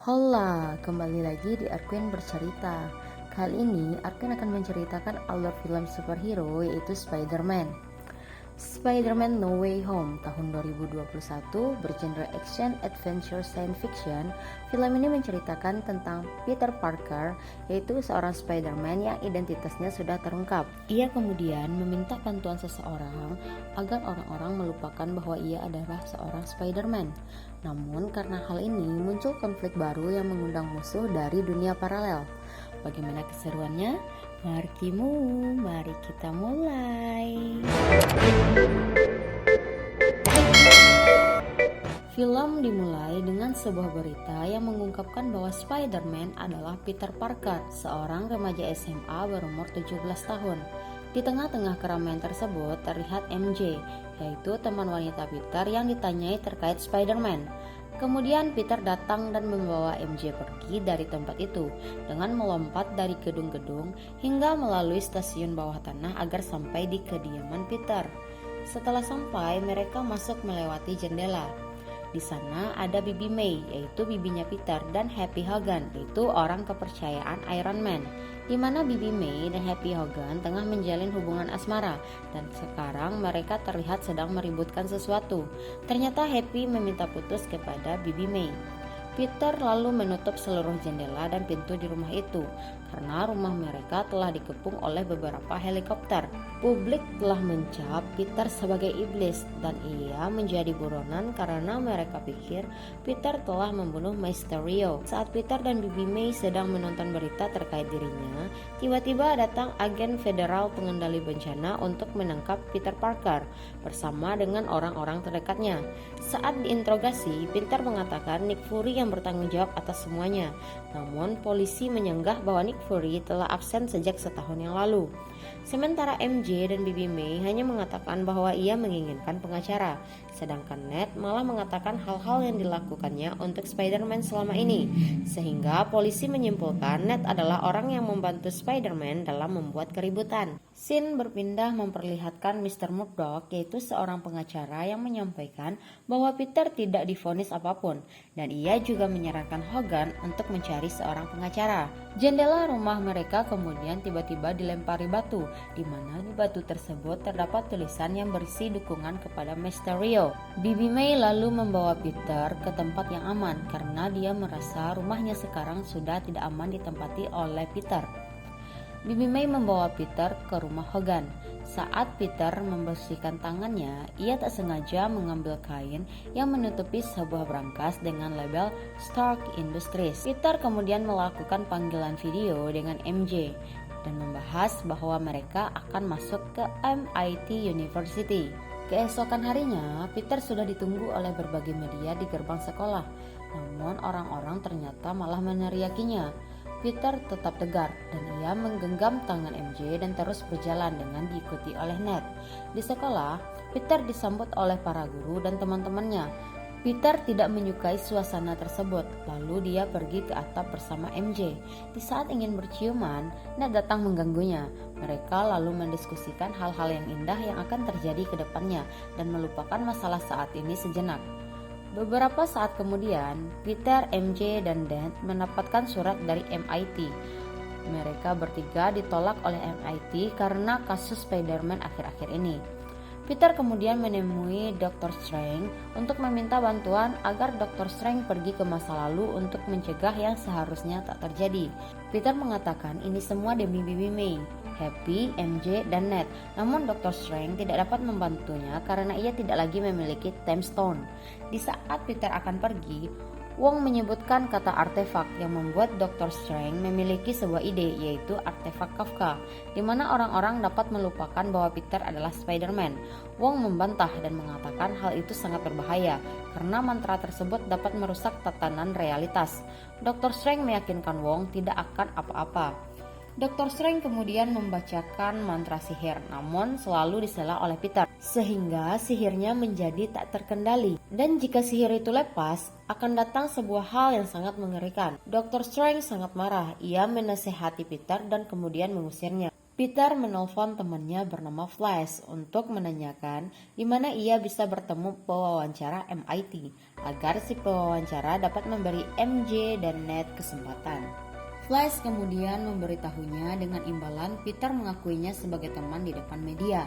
Hola, kembali lagi di Arquin Bercerita. Kali ini Arquin akan menceritakan alur film superhero yaitu Spider-Man. Spider-Man No Way Home tahun 2021 bergenre action, adventure, science fiction. Film ini menceritakan tentang Peter Parker, yaitu seorang Spider-Man yang identitasnya sudah terungkap. Ia kemudian meminta bantuan seseorang agar orang-orang melupakan bahwa ia adalah seorang Spider-Man. Namun karena hal ini muncul konflik baru yang mengundang musuh dari dunia paralel. Bagaimana keseruannya? Mari kita mulai. Film dimulai dengan sebuah berita yang mengungkapkan bahwa Spider-Man adalah Peter Parker, seorang remaja SMA berumur 17 tahun. Di tengah-tengah keramaian tersebut terlihat MJ, yaitu teman wanita Peter yang ditanyai terkait Spider-Man. Kemudian Peter datang dan membawa MJ pergi dari tempat itu dengan melompat dari gedung-gedung hingga melalui stasiun bawah tanah agar sampai di kediaman Peter. Setelah sampai, mereka masuk melewati jendela. Di sana ada Bibi May, yaitu bibinya Peter, dan Happy Hogan, yaitu orang kepercayaan Iron Man. Di mana Bibi May dan Happy Hogan tengah menjalin hubungan asmara, dan sekarang mereka terlihat sedang meributkan sesuatu. Ternyata Happy meminta putus kepada Bibi May. Peter lalu menutup seluruh jendela dan pintu di rumah itu karena rumah mereka telah dikepung oleh beberapa helikopter. Publik telah mencap Peter sebagai iblis dan ia menjadi buronan karena mereka pikir Peter telah membunuh Mysterio. Saat Peter dan Bibi May sedang menonton berita terkait dirinya, tiba-tiba datang agen federal pengendali bencana untuk menangkap Peter Parker bersama dengan orang-orang terdekatnya. Saat diinterogasi, Peter mengatakan Nick Fury yang bertanggung jawab atas semuanya. Namun polisi menyanggah bahwa Nick Fury telah absen sejak setahun yang lalu. Sementara MJ dan Bibi May hanya mengatakan bahwa ia menginginkan pengacara, sedangkan Ned malah mengatakan hal-hal yang dilakukannya untuk Spider-Man selama ini, sehingga polisi menyimpulkan Ned adalah orang yang membantu Spider-Man dalam membuat keributan. Scene berpindah memperlihatkan Mr. Murdock, yaitu seorang pengacara yang menyampaikan bahwa Peter tidak divonis apapun, dan ia juga menyarankan Hogan untuk mencari seorang pengacara. Jendela rumah mereka kemudian tiba-tiba dilempari batu, di mana di batu tersebut terdapat tulisan yang berisi dukungan kepada Mysterio. Bibi May lalu membawa Peter ke tempat yang aman karena dia merasa rumahnya sekarang sudah tidak aman ditempati oleh Peter. Bibi May membawa Peter ke rumah Hogan. Saat Peter membersihkan tangannya, ia tak sengaja mengambil kain yang menutupi sebuah brankas dengan label Stark Industries. Peter kemudian melakukan panggilan video dengan MJ dan membahas bahwa mereka akan masuk ke MIT University. Keesokan harinya, Peter sudah ditunggu oleh berbagai media di gerbang sekolah. Namun orang-orang ternyata malah meneriakinya. Peter tetap tegar dan ia menggenggam tangan MJ dan terus berjalan dengan diikuti oleh Ned. Di sekolah, Peter disambut oleh para guru dan teman-temannya. Peter tidak menyukai suasana tersebut, lalu dia pergi ke atap bersama MJ. Di saat ingin berciuman, Ned datang mengganggunya. Mereka lalu mendiskusikan hal-hal yang indah yang akan terjadi ke depannya dan melupakan masalah saat ini sejenak. Beberapa saat kemudian, Peter, MJ, dan Ned mendapatkan surat dari MIT. Mereka bertiga ditolak oleh MIT karena kasus Spider-Man akhir-akhir ini. Peter kemudian menemui Dr. Strange untuk meminta bantuan agar Dr. Strange pergi ke masa lalu untuk mencegah yang seharusnya tak terjadi. Peter mengatakan ini semua demi Bibi May, Happy, MJ, dan Ned. Namun Dr. Strange tidak dapat membantunya karena ia tidak lagi memiliki Time Stone. Di saat Peter akan pergi, Wong menyebutkan kata artefak yang membuat Dr. Strange memiliki sebuah ide, yaitu artefak Kafka, di mana orang-orang dapat melupakan bahwa Peter adalah Spider-Man. Wong membantah dan mengatakan hal itu sangat berbahaya karena mantra tersebut dapat merusak tatanan realitas. Dr. Strange meyakinkan Wong tidak akan apa-apa. Dr. Strange kemudian membacakan mantra sihir, namun selalu disela oleh Peter, sehingga sihirnya menjadi tak terkendali. Dan jika sihir itu lepas, akan datang sebuah hal yang sangat mengerikan. Dr. Strange sangat marah, ia menasehati Peter dan kemudian mengusirnya. Peter menelpon temannya bernama Flash untuk menanyakan di mana ia bisa bertemu pewawancara MIT agar si pewawancara dapat memberi MJ dan Ned kesempatan. Flash kemudian memberitahunya dengan imbalan Peter mengakuinya sebagai teman di depan media.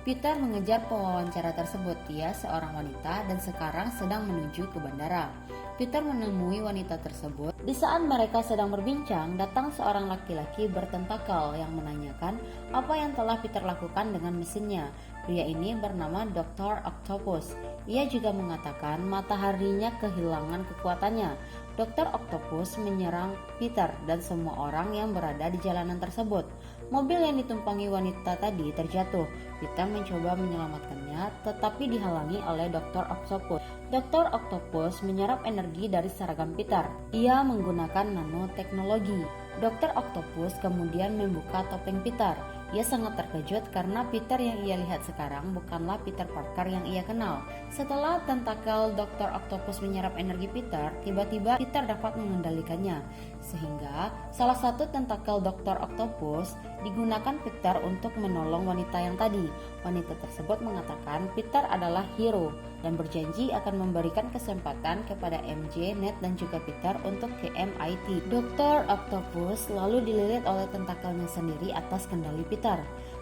Peter mengejar pewawancara tersebut. Dia seorang wanita dan sekarang sedang menuju ke bandara. Peter menemui wanita tersebut. Di saat mereka sedang berbincang, datang seorang laki-laki bertentakel yang menanyakan apa yang telah Peter lakukan dengan mesinnya. Pria ini bernama Dr. Octopus. Ia juga mengatakan mataharinya kehilangan kekuatannya. Dr. Octopus menyerang Peter dan semua orang yang berada di jalanan tersebut. Mobil yang ditumpangi wanita tadi terjatuh. Peter mencoba menyelamatkannya, tetapi dihalangi oleh Dr. Octopus. Dr. Octopus menyerap energi dari seragam Peter. Ia menggunakan nanoteknologi. Dr. Octopus kemudian membuka topeng Peter. Ia sangat terkejut karena Peter yang ia lihat sekarang bukanlah Peter Parker yang ia kenal. Setelah tentakel Dr. Octopus menyerap energi Peter, tiba-tiba Peter dapat mengendalikannya. Sehingga salah satu tentakel Dr. Octopus digunakan Peter untuk menolong wanita yang tadi. Wanita tersebut mengatakan Peter adalah hero dan berjanji akan memberikan kesempatan kepada MJ, Ned dan juga Peter untuk ke MIT. Dr. Octopus lalu dililit oleh tentakelnya sendiri atas kendali Peter.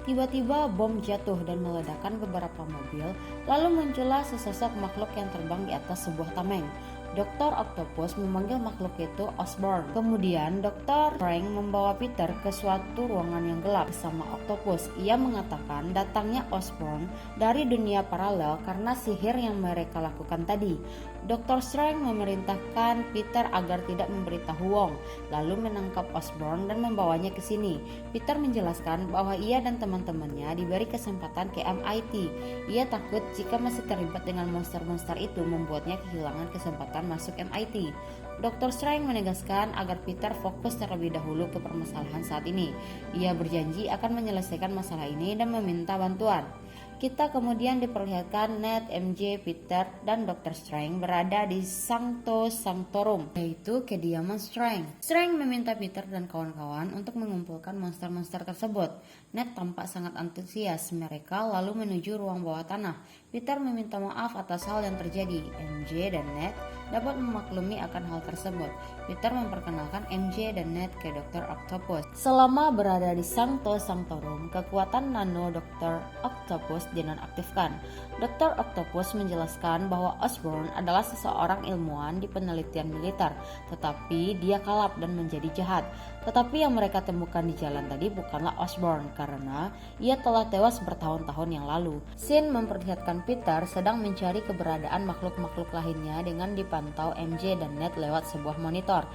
Tiba-tiba bom jatuh dan meledakkan beberapa mobil, lalu muncullah sesosok makhluk yang terbang di atas sebuah tameng. Dr. Octopus memanggil makhluk itu Osborn. Kemudian Dr. Strange membawa Peter ke suatu ruangan yang gelap bersama Octopus. Ia mengatakan datangnya Osborn dari dunia paralel karena sihir yang mereka lakukan tadi. Dr. Strange memerintahkan Peter agar tidak memberitahu Wong, lalu menangkap Osborn dan membawanya ke sini. Peter menjelaskan bahwa ia dan teman-temannya diberi kesempatan ke MIT. Ia takut jika masih terlibat dengan monster-monster itu membuatnya kehilangan kesempatan masuk MIT. Dr. Strange menegaskan agar Peter fokus terlebih dahulu ke permasalahan saat ini. Ia berjanji akan menyelesaikan masalah ini dan meminta bantuan. Kita kemudian diperlihatkan Ned, MJ, Peter, dan Dr. Strange berada di Sancto Sanctorum, yaitu kediaman Strange. Strange meminta Peter dan kawan-kawan untuk mengumpulkan monster-monster tersebut. Ned tampak sangat antusias. Mereka lalu menuju ruang bawah tanah. Peter meminta maaf atas hal yang terjadi. MJ dan Ned dapat memaklumi akan hal tersebut. Peter memperkenalkan MJ dan Ned ke Dr. Octopus. Selama berada di Sancto Sanctorum, kekuatan nano Dr. Octopus dinonaktifkan. Dr. Octopus menjelaskan bahwa Osborn adalah seseorang ilmuwan di penelitian militer, tetapi dia kalap dan menjadi jahat. Tetapi yang mereka temukan di jalan tadi bukanlah Osborn karena ia telah tewas bertahun-tahun yang lalu. Scene memperlihatkan Peter sedang mencari keberadaan makhluk-makhluk lainnya dengan dipantau MJ dan Ned lewat sebuah monitor.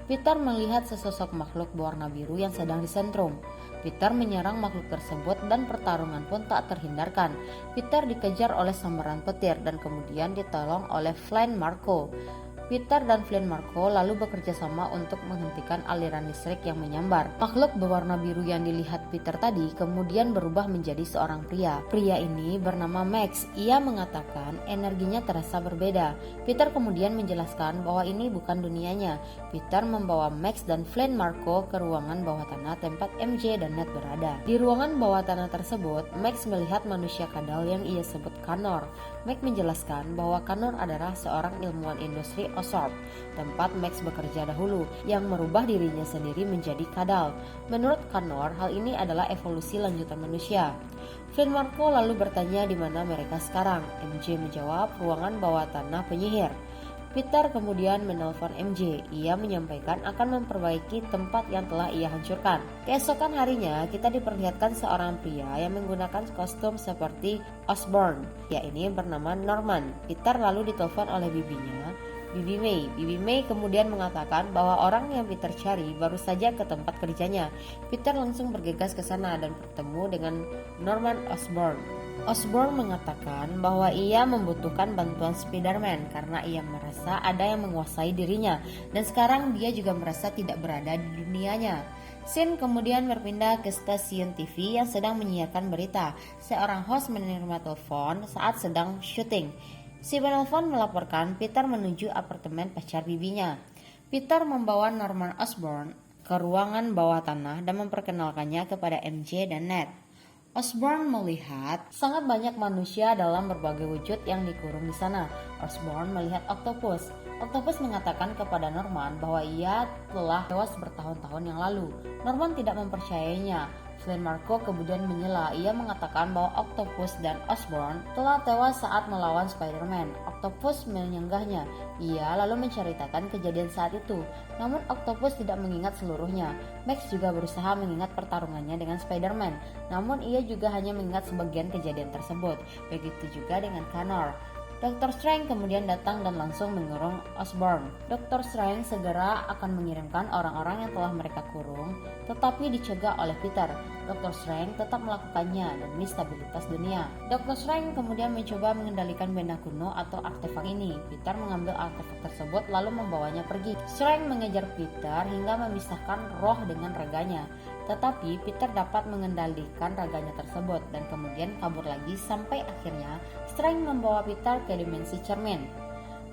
Peter melihat sesosok makhluk berwarna biru yang sedang disentrum. Peter menyerang makhluk tersebut dan pertarungan pun tak terhindarkan. Peter dikejar oleh sambaran petir dan kemudian ditolong oleh Flynn Marco. Peter dan Flynn Marco lalu bekerja sama untuk menghentikan aliran listrik yang menyambar. Makhluk berwarna biru yang dilihat Peter tadi kemudian berubah menjadi seorang pria. Pria ini bernama Max. Ia mengatakan energinya terasa berbeda. Peter kemudian menjelaskan bahwa ini bukan dunianya. Peter membawa Max dan Flynn Marco ke ruangan bawah tanah tempat MJ dan Ned berada. Di ruangan bawah tanah tersebut, Max melihat manusia kadal yang ia sebut Connor. Max menjelaskan bahwa Connor adalah seorang ilmuwan industri Osorb, tempat Max bekerja dahulu, yang merubah dirinya sendiri menjadi kadal. Menurut Connor, hal ini adalah evolusi lanjutan manusia. Flynn Marco lalu bertanya di mana mereka sekarang. MJ menjawab ruangan bawah tanah penyihir. Peter kemudian menelpon MJ. Ia menyampaikan akan memperbaiki tempat yang telah ia hancurkan. Keesokan harinya, kita diperlihatkan seorang pria yang menggunakan kostum seperti Osborn. Pria ini bernama Norman. Peter lalu ditelepon oleh bibinya, Bibi May. Bibi May kemudian mengatakan bahwa orang yang Peter cari baru saja ke tempat kerjanya. Peter langsung bergegas ke sana dan bertemu dengan Norman Osborn. Osborn mengatakan bahwa ia membutuhkan bantuan Spider-Man karena ia merasa ada yang menguasai dirinya dan sekarang dia juga merasa tidak berada di dunianya. Scene kemudian berpindah ke stasiun TV yang sedang menyiarkan berita. Seorang host menerima telepon saat sedang syuting. Si penelpon melaporkan Peter menuju apartemen pacar bibinya. Peter membawa Norman Osborn ke ruangan bawah tanah dan memperkenalkannya kepada MJ dan Ned. Osborn melihat sangat banyak manusia dalam berbagai wujud yang dikurung di sana. Osborn melihat oktopus. Oktopus mengatakan kepada Norman bahwa ia telah tewas bertahun-tahun yang lalu. Norman tidak mempercayainya. Flynn Marco kemudian menyela. Ia mengatakan bahwa Octopus dan Osborn telah tewas saat melawan Spider-Man. Octopus menyanggahnya. Ia lalu menceritakan kejadian saat itu. Namun Octopus tidak mengingat seluruhnya. Max juga berusaha mengingat pertarungannya dengan Spider-Man. Namun ia juga hanya mengingat sebagian kejadian tersebut. Begitu juga dengan Connor. Dr. Strange kemudian datang dan langsung mengurung Osborn. Dr. Strange segera akan mengirimkan orang-orang yang telah mereka kurung, tetapi dicegah oleh Peter. Dr. Strange tetap melakukannya demi stabilitas dunia. Dr. Strange kemudian mencoba mengendalikan benda kuno atau artefak ini. Peter mengambil artefak tersebut lalu membawanya pergi. Strange mengejar Peter hingga memisahkan roh dengan raganya. Tetapi Peter dapat mengendalikan raganya tersebut dan kemudian kabur lagi sampai akhirnya Strange membawa Peter ke dimensi cermin.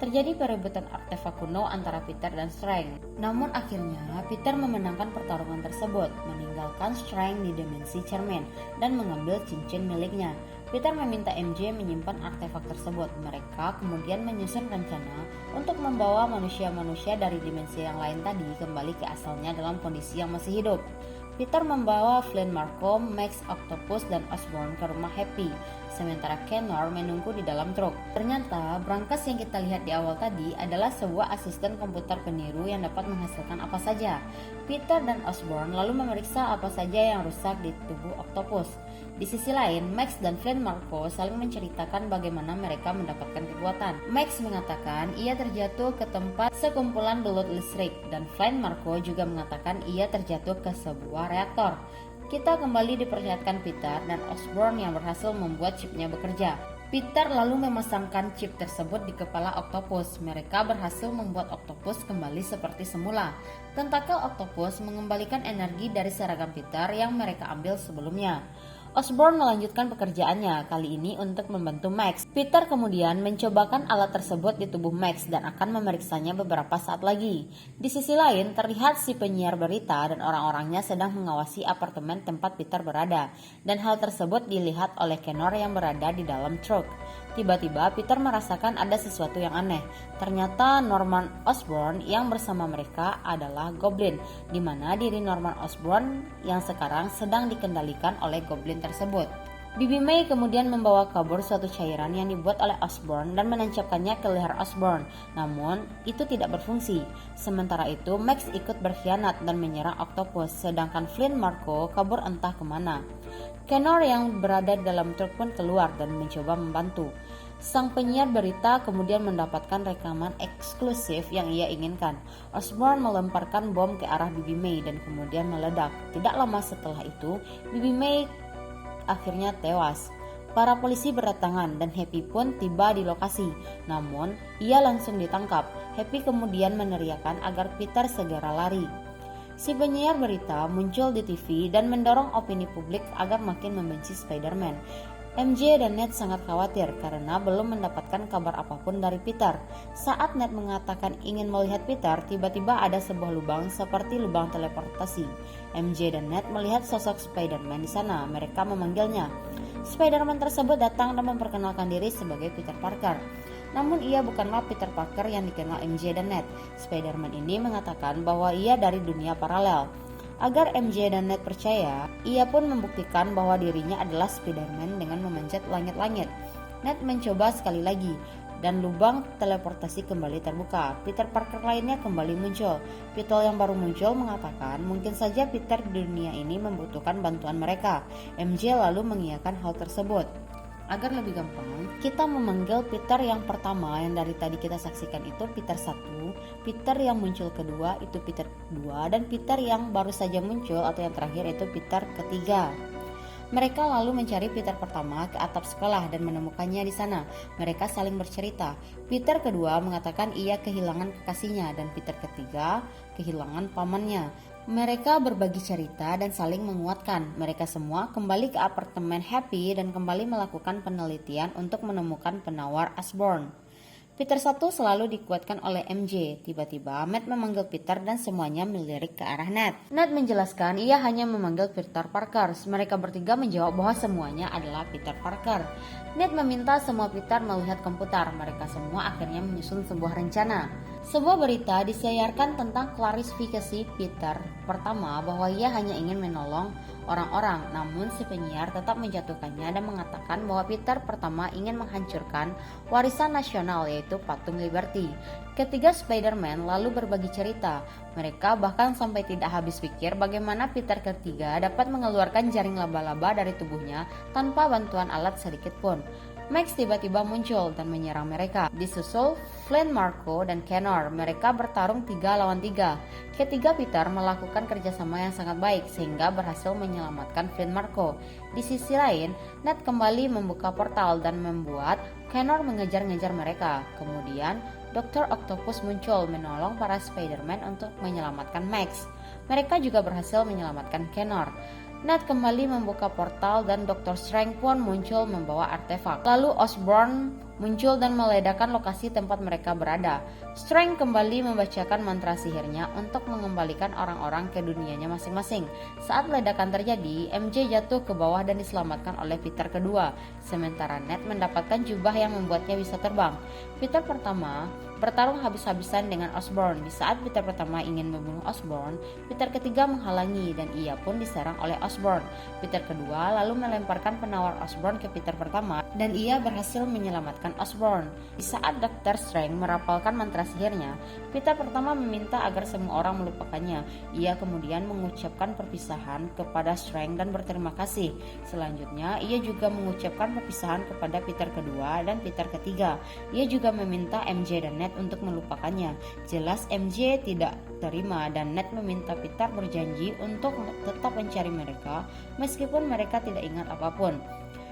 Terjadi perebutan artefak kuno antara Peter dan Strange. Namun akhirnya Peter memenangkan pertarungan tersebut, meninggalkan Strange di dimensi cermin dan mengambil cincin miliknya. Peter meminta MJ menyimpan artefak tersebut. Mereka kemudian menyusun rencana untuk membawa manusia-manusia dari dimensi yang lain tadi kembali ke asalnya dalam kondisi yang masih hidup. Peter membawa Flynn Marco, Max, Octopus, dan Osborn ke rumah Happy, sementara Connor menunggu di dalam truk. Ternyata, brankas yang kita lihat di awal tadi adalah sebuah asisten komputer peniru yang dapat menghasilkan apa saja. Peter dan Osborn lalu memeriksa apa saja yang rusak di tubuh Octopus. Di sisi lain, Max dan Flynn Marco saling menceritakan bagaimana mereka mendapatkan kekuatan. Max mengatakan ia terjatuh ke tempat sekumpulan belut listrik dan Flynn Marco juga mengatakan ia terjatuh ke sebuah reaktor. Kita kembali diperlihatkan Peter dan Osborn yang berhasil membuat chipnya bekerja. Peter lalu memasangkan chip tersebut di kepala Octopus. Mereka berhasil membuat Octopus kembali seperti semula. Tentakel Octopus mengembalikan energi dari seragam Peter yang mereka ambil sebelumnya. Osborn melanjutkan pekerjaannya, kali ini untuk membantu Max. Peter kemudian mencobakan alat tersebut di tubuh Max dan akan memeriksanya beberapa saat lagi. Di sisi lain, terlihat si penyiar berita dan orang-orangnya sedang mengawasi apartemen tempat Peter berada. Dan hal tersebut dilihat oleh Connor yang berada di dalam truk. Tiba-tiba Peter merasakan ada sesuatu yang aneh. Ternyata Norman Osborn yang bersama mereka adalah Goblin, di mana diri Norman Osborn yang sekarang sedang dikendalikan oleh Goblin tersebut. Bibi May kemudian membawa kabur suatu cairan yang dibuat oleh Osborn dan menancapkannya ke leher Osborn. Namun, itu tidak berfungsi. Sementara itu, Max ikut berkhianat dan menyerang Octopus, sedangkan Flynn Marco kabur entah kemana. Connor yang berada di dalam truk pun keluar dan mencoba membantu. Sang penyiar berita kemudian mendapatkan rekaman eksklusif yang ia inginkan. Osborn melemparkan bom ke arah Bibi May dan kemudian meledak. Tidak lama setelah itu, Bibi May akhirnya tewas. Para polisi berdatangan dan Happy pun tiba di lokasi. Namun, ia langsung ditangkap. Happy kemudian meneriakkan agar Peter segera lari. Si penyiar berita muncul di TV dan mendorong opini publik agar makin membenci Spider-Man. MJ dan Ned sangat khawatir karena belum mendapatkan kabar apapun dari Peter. Saat Ned mengatakan ingin melihat Peter, tiba-tiba ada sebuah lubang seperti lubang teleportasi. MJ dan Ned melihat sosok Spider-Man di sana. Mereka memanggilnya. Spider-Man tersebut datang dan memperkenalkan diri sebagai Peter Parker. Namun ia bukanlah Peter Parker yang dikenal MJ dan Ned. Spider-Man ini mengatakan bahwa ia dari dunia paralel. Agar MJ dan Ned percaya, ia pun membuktikan bahwa dirinya adalah Spider-Man dengan memanjat langit-langit. Ned mencoba sekali lagi, dan lubang teleportasi kembali terbuka. Peter Parker lainnya kembali muncul. Peter yang baru muncul mengatakan mungkin saja Peter di dunia ini membutuhkan bantuan mereka. MJ lalu mengiyakan hal tersebut. Agar lebih gampang, kita memanggil Peter yang pertama yang dari tadi kita saksikan itu Peter 1, Peter yang muncul kedua itu Peter 2, dan Peter yang baru saja muncul atau yang terakhir itu Peter ketiga. Mereka lalu mencari Peter pertama ke atap sekolah dan menemukannya di sana. Mereka saling bercerita. Peter kedua mengatakan ia kehilangan kekasihnya dan Peter ketiga kehilangan pamannya. Mereka berbagi cerita dan saling menguatkan. Mereka semua kembali ke apartemen Happy dan kembali melakukan penelitian untuk menemukan penawar Osborn. Peter 1 selalu dikuatkan oleh MJ. Tiba-tiba Matt memanggil Peter dan semuanya melirik ke arah Ned. Ned menjelaskan ia hanya memanggil Peter Parker. Mereka bertiga menjawab bahwa semuanya adalah Peter Parker. Ned meminta semua Peter melihat komputer. Mereka semua akhirnya menyusun sebuah rencana. Sebuah berita disiarkan tentang klarifikasi Peter pertama bahwa ia hanya ingin menolong orang-orang, namun si penyiar tetap menjatuhkannya dan mengatakan bahwa Peter pertama ingin menghancurkan warisan nasional yaitu patung Liberty. Ketiga Spider-Man lalu berbagi cerita. Mereka bahkan sampai tidak habis pikir bagaimana Peter ketiga dapat mengeluarkan jaring laba-laba dari tubuhnya tanpa bantuan alat sedikit pun. Max tiba-tiba muncul dan menyerang mereka. Disusul Flynn, Marco, dan Connor. Mereka bertarung 3 lawan 3. Ketiga Peter melakukan kerjasama yang sangat baik sehingga berhasil menyelamatkan Flynn, Marco. Di sisi lain, Ned kembali membuka portal dan membuat Connor mengejar-ngejar mereka. Kemudian, Dr. Octopus muncul menolong para Spider-Man untuk menyelamatkan Max. Mereka juga berhasil menyelamatkan Connor. Ned kembali membuka portal dan Dr. Strange pun muncul membawa artefak. Lalu Osborn muncul dan meledakkan lokasi tempat mereka berada. Strange kembali membacakan mantra sihirnya untuk mengembalikan orang-orang ke dunianya masing-masing. Saat ledakan terjadi, MJ jatuh ke bawah dan diselamatkan oleh Peter kedua. Sementara Ned mendapatkan jubah yang membuatnya bisa terbang. Peter pertama bertarung habis-habisan dengan Osborn. Di saat Peter pertama ingin membunuh Osborn, Peter ketiga menghalangi dan ia pun diserang oleh Osborn. Peter kedua lalu melemparkan penawar Osborn ke Peter pertama dan ia berhasil menyelamatkan Osborn. Di saat Dr. Strange merapalkan mantra sihirnya, Peter pertama meminta agar semua orang melupakannya. Ia kemudian mengucapkan perpisahan kepada Strange dan berterima kasih. Selanjutnya, ia juga mengucapkan perpisahan kepada Peter kedua dan Peter ketiga. Ia juga meminta MJ dan Ned untuk melupakannya. Jelas MJ tidak terima dan Ned meminta Peter berjanji untuk tetap mencari mereka meskipun mereka tidak ingat apapun.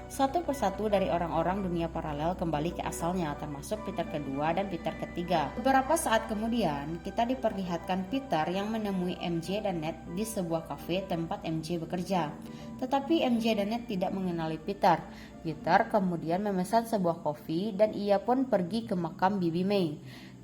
Satu persatu dari orang-orang dunia paralel kembali ke asalnya, termasuk Peter kedua dan Peter ketiga. Beberapa saat kemudian, kita diperlihatkan Peter yang menemui MJ dan Ned di sebuah kafe tempat MJ bekerja. Tetapi MJ dan Ned tidak mengenali Peter. Peter kemudian memesan sebuah kopi dan ia pun pergi ke makam Bibi May.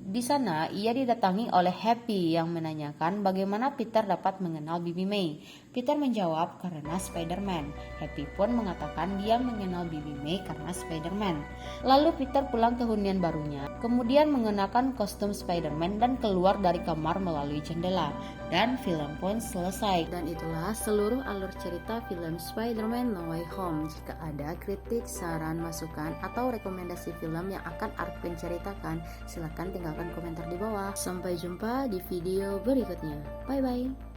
Di sana, ia didatangi oleh Happy yang menanyakan bagaimana Peter dapat mengenal Bibi May. Peter menjawab karena Spider-Man. Happy pun mengatakan dia mengenal Bibi May karena Spider-Man. Lalu Peter pulang ke hunian barunya, kemudian mengenakan kostum Spider-Man dan keluar dari kamar melalui jendela. Dan film pun selesai. Dan itulah seluruh alur cerita film Spider-Man No Way Home. Jika ada kritik, saran, masukan, atau rekomendasi film yang akan Arvin ceritakan, silakan tinggalkan komentar di bawah. Sampai jumpa di video berikutnya. Bye bye.